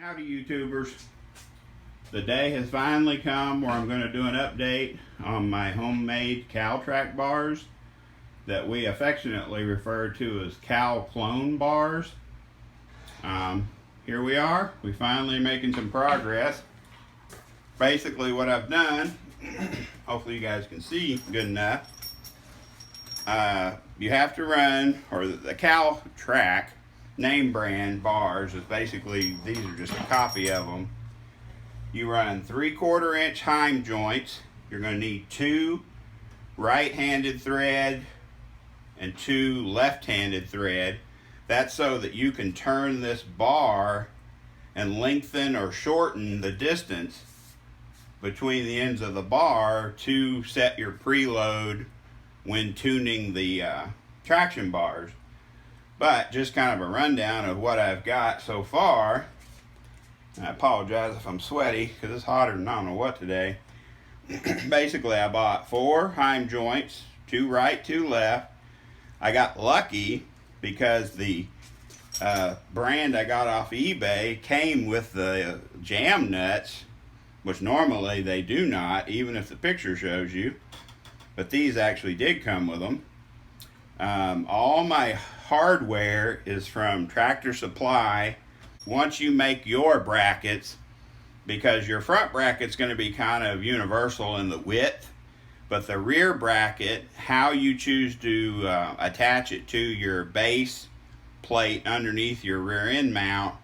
Howdy YouTubers. The day has finally come where I'm going to do an update on my homemade Caltrac bars that we affectionately refer to as Cal clone bars. Here we are. We finally making some progress. Basically what I've done, hopefully you guys can see good enough. You have to run, or the Caltrac name brand bars is basically, these are just a copy of them. You run 3/4 inch Heim joints. You're going to need 2 right-handed thread and 2 left-handed thread. That's so that you can turn this bar and lengthen or shorten the distance between the ends of the bar to set your preload when tuning the traction bars. But just kind of a rundown of what I've got so far. I apologize if I'm sweaty because it's hotter than I don't know what today. Basically, I bought 4 Heim joints, 2 right, 2 left. I got lucky because the brand I got off eBay came with the jam nuts, which normally they do not, even if the picture shows you. But these actually did come with them. All my hardware is from Tractor Supply. Once you make your brackets, because your front bracket's going to be kind of universal in the width, but the rear bracket, how you choose to attach it to your base plate underneath your rear end mount,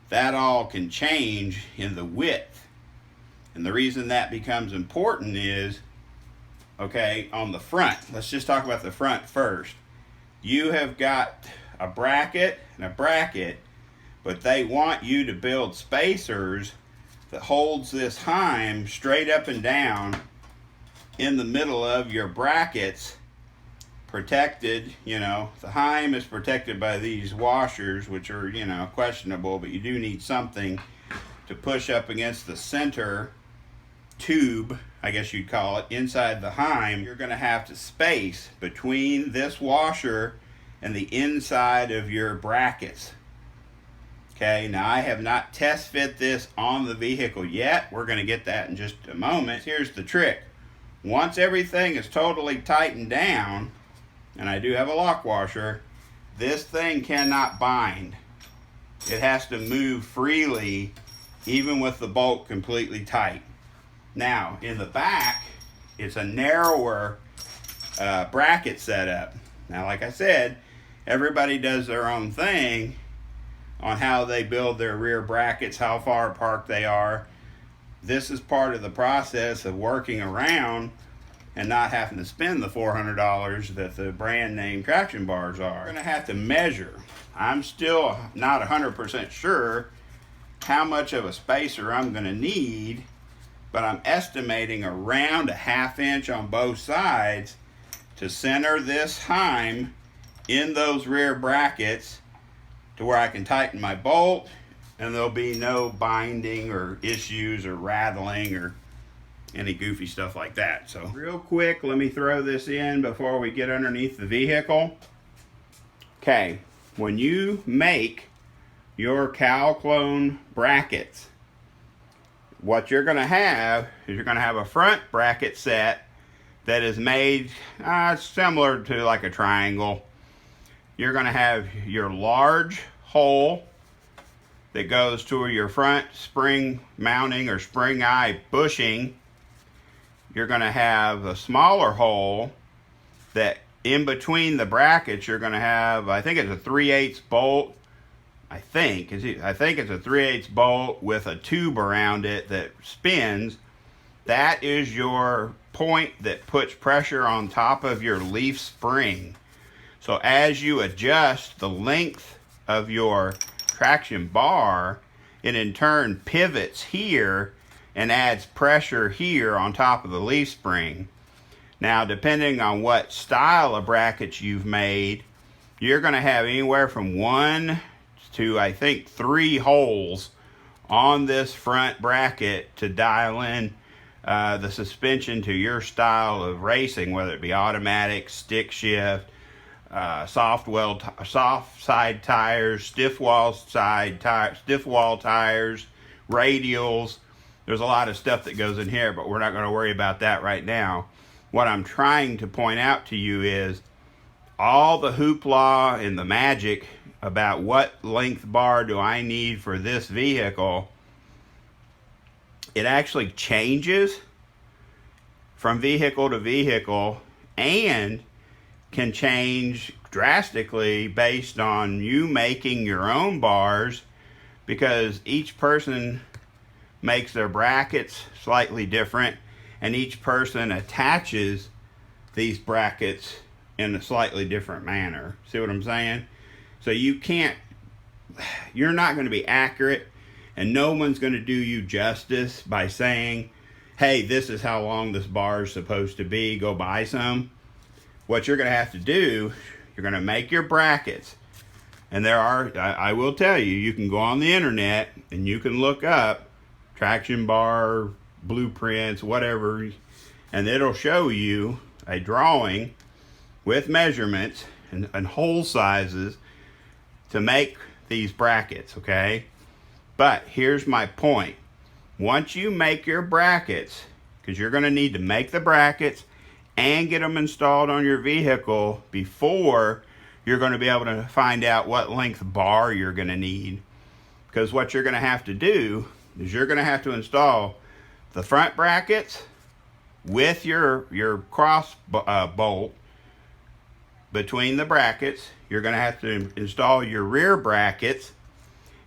that all can change in the width. And the reason that becomes important is, okay, on the front, let's just talk about the front first. You have got a bracket and a bracket, but they want you to build spacers that holds this Heim straight up and down in the middle of your brackets, protected. You know, the Heim is protected by these washers, which are, you know, questionable, but you do need something to push up against the center tube, I guess you'd call it, inside the Heim. You're going to have to space between this washer and the inside of your brackets. Okay, now I have not test fit this on the vehicle yet. We're going to get that in just a moment. Here's the trick. Once everything is totally tightened down, and I do have a lock washer, this thing cannot bind. It has to move freely, even with the bolt completely tight. Now, in the back, it's a narrower bracket setup. Now, like I said, everybody does their own thing on how they build their rear brackets, how far apart they are. This is part of the process of working around and not having to spend the $400 that the brand name traction bars are. You're going to have to measure. I'm still not 100% sure how much of a spacer I'm going to need, but I'm estimating around a 1/2 inch on both sides to center this Heim in those rear brackets to where I can tighten my bolt and there'll be no binding or issues or rattling or any goofy stuff like that. So real quick, let me throw this in before we get underneath the vehicle. Okay, when you make your Cal clone brackets, what you're going to have is you're going to have a front bracket set that is made similar to like a triangle. You're going to have your large hole that goes to your front spring mounting or spring eye bushing. You're going to have a smaller hole that in between the brackets you're going to have, I think it's a 3/8 bolt. I think it's a 3/8 bolt with a tube around it that spins. That is your point that puts pressure on top of your leaf spring. So as you adjust the length of your traction bar, it in turn pivots here and adds pressure here on top of the leaf spring. Now, depending on what style of brackets you've made, you're going to have anywhere from 1 to, I think, 3 holes on this front bracket to dial in the suspension to your style of racing, whether it be automatic, stick shift, soft side tires, stiff wall tires, radials. There's a lot of stuff that goes in here, but we're not going to worry about that right now. What I'm trying to point out to you is all the hoopla and the magic about what length bar do I need for this vehicle. It actually changes from vehicle to vehicle and can change drastically based on you making your own bars, because each person makes their brackets slightly different and each person attaches these brackets in a slightly different manner. See what I'm saying? So you're not going to be accurate, and no one's going to do you justice by saying, hey, this is how long this bar is supposed to be, go buy some. What you're going to have to do, you're going to make your brackets. And I will tell you, you can go on the internet and you can look up traction bar, blueprints, whatever, and it'll show you a drawing with measurements and hole sizes to make these brackets, okay? But here's my point. Once you make your brackets, because you're going to need to make the brackets and get them installed on your vehicle before you're going to be able to find out what length bar you're going to need. Because what you're going to have to do is you're going to have to install the front brackets with your cross bolt between the brackets. You're going to have to install your rear brackets.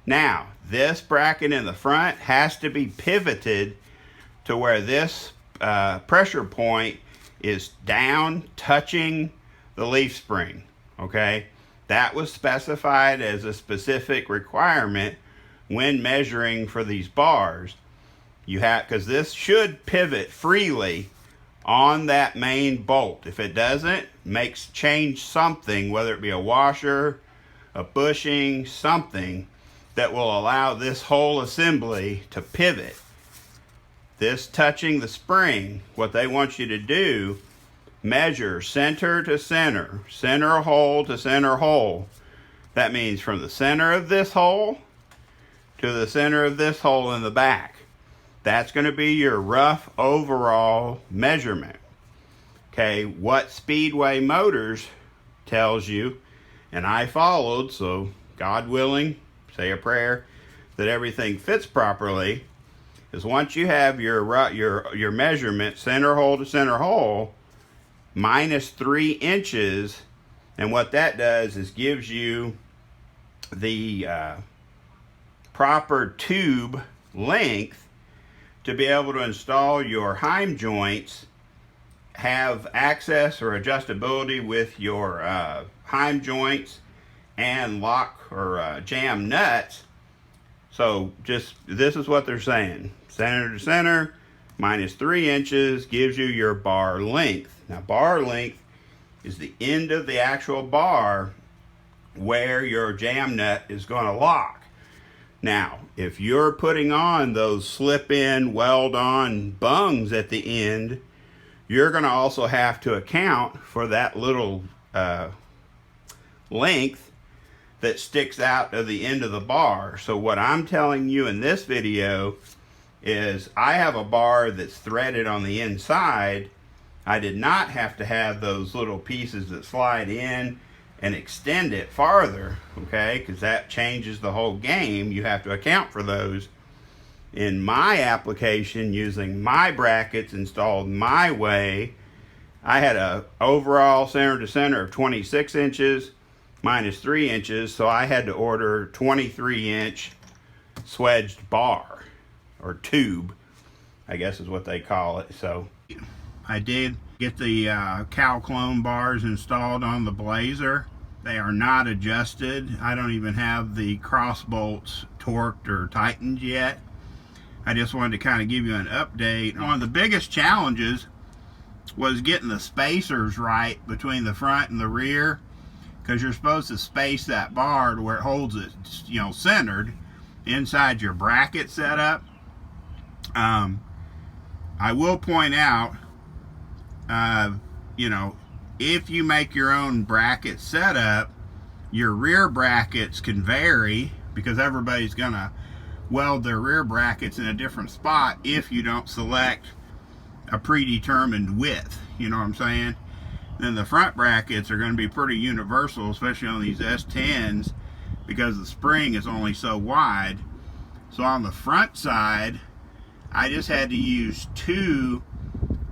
Now, this bracket in the front has to be pivoted to where this pressure point is down, touching the leaf spring, okay? That was specified as a specific requirement when measuring for these bars. Because this should pivot freely on that main bolt. If it doesn't, change something, whether it be a washer, a bushing, something that will allow this whole assembly to pivot. This touching the spring, what they want you to do, measure center to center, center hole to center hole. That means from the center of this hole to the center of this hole in the back. That's going to be your rough overall measurement. Okay, what Speedway Motors tells you, and I followed, so God willing, say a prayer that everything fits properly, is once you have your measurement center hole to center hole minus 3 inches, and what that does is gives you the proper tube length to be able to install your Heim joints, have access or adjustability with your Heim joints and lock or jam nuts. So this is what they're saying. Center to center, minus 3 inches gives you your bar length. Now, bar length is the end of the actual bar where your jam nut is going to lock. Now, if you're putting on those slip-in, weld-on bungs at the end, you're going to also have to account for that little length that sticks out of the end of the bar. So what I'm telling you in this video is I have a bar that's threaded on the inside. I did not have to have those little pieces that slide in and extend it farther, okay? Because that changes the whole game. You have to account for those. In my application, using my brackets installed my way, I had a overall center to center of 26 inches minus 3 inches, so I had to order 23-inch swedged bar, or tube, I guess is what they call it. So I did get the Cal clone bars installed on the Blazer. They are not adjusted. I don't even have the cross bolts torqued or tightened yet. I just wanted to kind of give you an update. One of the biggest challenges was getting the spacers right between the front and the rear, because you're supposed to space that bar to where it holds it, centered inside your bracket setup. I will point out, if you make your own bracket setup, your rear brackets can vary because everybody's gonna weld their rear brackets in a different spot if you don't select a predetermined width, you know what I'm saying? Then the front brackets are going to be pretty universal, especially on these S10s, because the spring is only so wide. So on the front side, I just had to use 2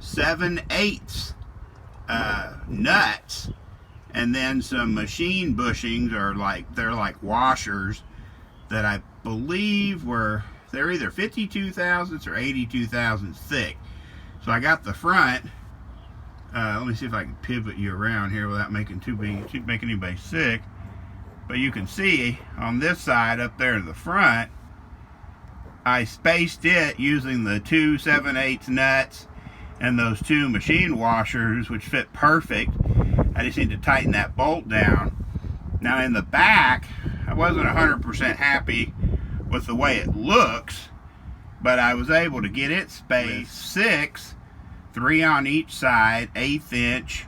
7/8 nuts, and then some machine bushings, or they're like washers that I believe they're either 52 thousandths or 82 thousandths thick. So I got the front. Let me see if I can pivot you around here without making anybody sick. But you can see on this side up there in the front, I spaced it using the 2 7/8 nuts and those 2 machine washers, which fit perfect. I just need to tighten that bolt down. Now in the back, I wasn't 100% happy with the way it looks, but I was able to get it spaced 6, 3 on each side, 1/8 inch,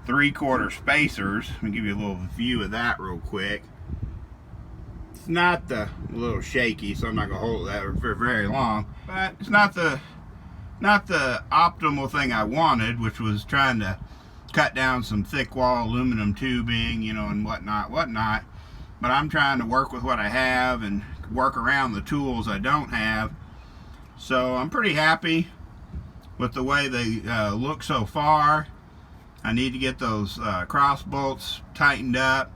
3/4 spacers. Let me give you a little view of that real quick. It's not a little shaky, so I'm not gonna hold that for very long, but it's not the optimal thing I wanted, which was trying to cut down some thick wall aluminum tubing, you know, and whatnot. But I'm trying to work with what I have and work around the tools I don't have. So I'm pretty happy with the way they look so far. I need to get those cross bolts tightened up.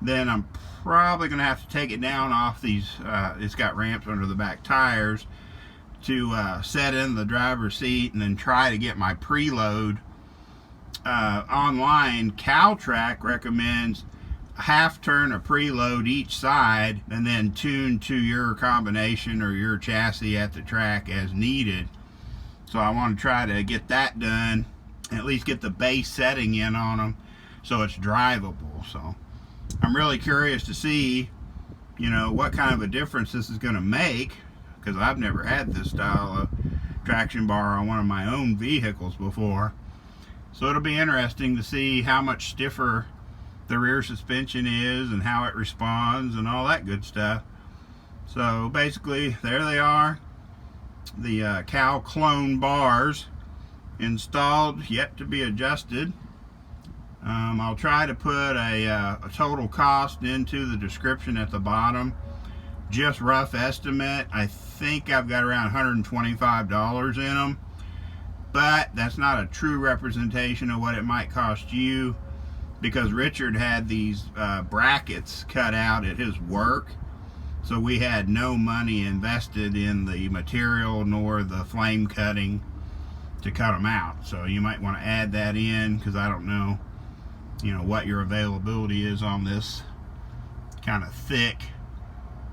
Then I'm probably going to have to take it down off these, it's got ramps under the back tires, to set in the driver's seat, and then try to get my preload. Online, Caltrac recommends a half turn of preload each side, and then tune to your combination or your chassis at the track as needed. So I want to try to get that done, and at least get the base setting in on them so it's drivable. So I'm really curious to see, you know, what kind of a difference this is going to make, because I've never had this style of traction bar on one of my own vehicles before. So it'll be interesting to see how much stiffer the rear suspension is and how it responds and all that good stuff. So basically, there they are, the Cal clone bars installed, yet to be adjusted. I'll try to put a total cost into the description at the bottom. Just rough estimate, I think I've got around $125 in them, but that's not a true representation of what it might cost you, because Richard had these brackets cut out at his work, so we had no money invested in the material nor the flame cutting to cut them out. So you might want to add that in, because I don't know, you know, what your availability is on this kind of thick.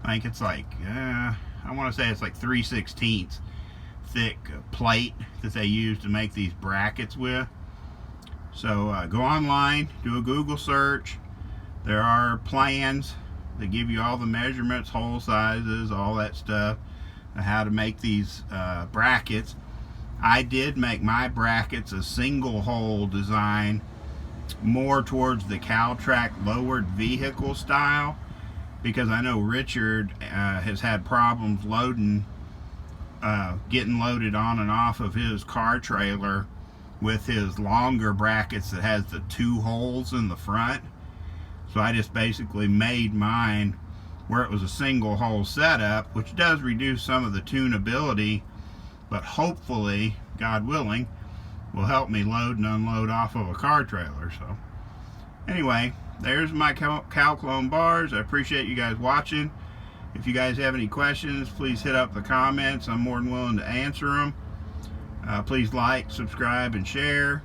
I think it's like I want to say it's like 3/16 thick plate that they use to make these brackets with. So go online, do a Google search. There are plans that give you all the measurements, hole sizes, all that stuff, how to make these brackets. I did make my brackets a single hole design, more towards the Caltrac lowered vehicle style, because I know Richard has had problems loading, getting loaded on and off of his car trailer with his longer brackets that has the 2 holes in the front. So I just basically made mine where it was a single hole setup, which does reduce some of the tunability, but hopefully, God willing, will help me load and unload off of a car trailer. So anyway, there's my Cal clone bars. I appreciate you guys watching. If you guys have any questions, please hit up the comments. I'm more than willing to answer them. Please like, subscribe, and share.